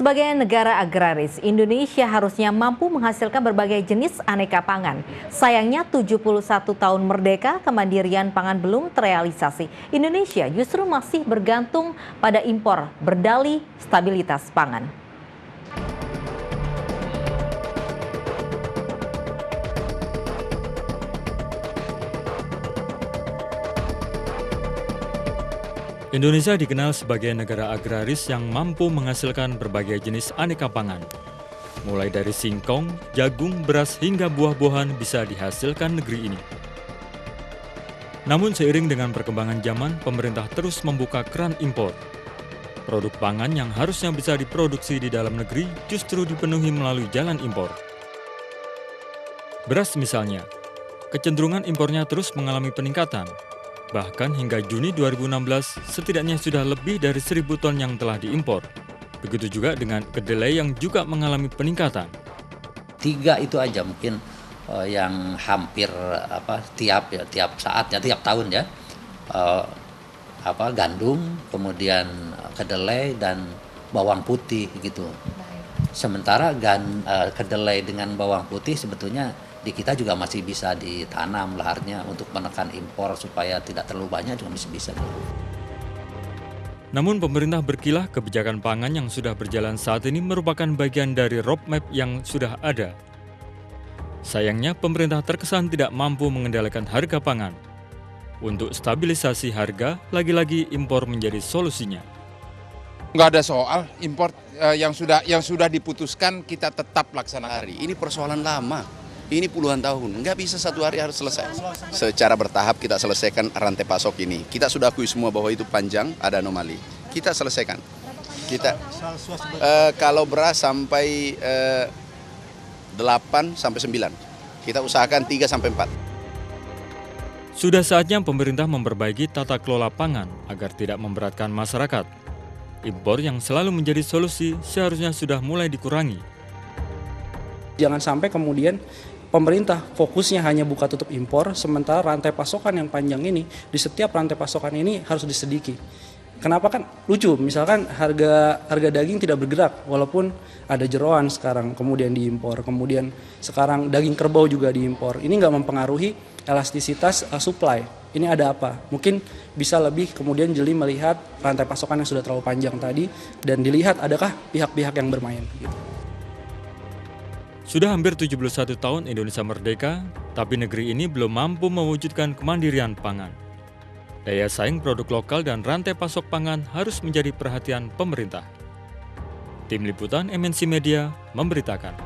Sebagai negara agraris, Indonesia harusnya mampu menghasilkan berbagai jenis aneka pangan. Sayangnya 71 tahun merdeka, kemandirian pangan belum terrealisasi. Indonesia justru masih bergantung pada impor, berdalih stabilitas pangan. Indonesia dikenal sebagai negara agraris yang mampu menghasilkan berbagai jenis aneka pangan. Mulai dari singkong, jagung, beras, hingga buah-buahan bisa dihasilkan negeri ini. Namun seiring dengan perkembangan zaman, pemerintah terus membuka keran impor. Produk pangan yang harusnya bisa diproduksi di dalam negeri justru dipenuhi melalui jalan impor. Beras misalnya, kecenderungan impornya terus mengalami peningkatan. Bahkan hingga Juni 2016, setidaknya sudah lebih dari 1.000 ton yang telah diimpor. Begitu juga dengan kedelai yang juga mengalami peningkatan. 3 itu aja mungkin yang hampir tiap saat ya, tiap tahun ya. Gandum, kemudian kedelai dan bawang putih gitu. Sementara kedelai dengan bawang putih sebetulnya di kita juga masih bisa ditanam laharnya untuk menekan impor supaya tidak terlalu banyak juga masih bisa. Namun pemerintah berkilah kebijakan pangan yang sudah berjalan saat ini merupakan bagian dari roadmap yang sudah ada. Sayangnya pemerintah terkesan tidak mampu mengendalikan harga pangan. Untuk stabilisasi harga, lagi-lagi impor menjadi solusinya. Nggak ada soal impor yang sudah diputuskan kita tetap laksanakan. Ini persoalan lama. Ini puluhan tahun, nggak bisa satu hari harus selesai. Secara bertahap kita selesaikan rantai pasok ini. Kita sudah akui semua bahwa itu panjang, ada anomali. Kita selesaikan. Kalau beras sampai 8 sampai 9, kita usahakan 3 sampai 4. Sudah saatnya pemerintah memperbaiki tata kelola pangan agar tidak memberatkan masyarakat. Impor yang selalu menjadi solusi seharusnya sudah mulai dikurangi. Jangan sampai kemudian pemerintah fokusnya hanya buka tutup impor, sementara rantai pasokan yang panjang ini, di setiap rantai pasokan ini harus disediki. Kenapa kan lucu, misalkan harga daging tidak bergerak, walaupun ada jeroan sekarang kemudian diimpor, kemudian sekarang daging kerbau juga diimpor. Ini nggak mempengaruhi elastisitas supply. Ini ada apa? Mungkin bisa lebih kemudian jeli melihat rantai pasokan yang sudah terlalu panjang tadi, dan dilihat adakah pihak-pihak yang bermain. Gitu. Sudah hampir 71 tahun Indonesia merdeka, tapi negeri ini belum mampu mewujudkan kemandirian pangan. Daya saing produk lokal dan rantai pasok pangan harus menjadi perhatian pemerintah. Tim Liputan MNC Media memberitakan.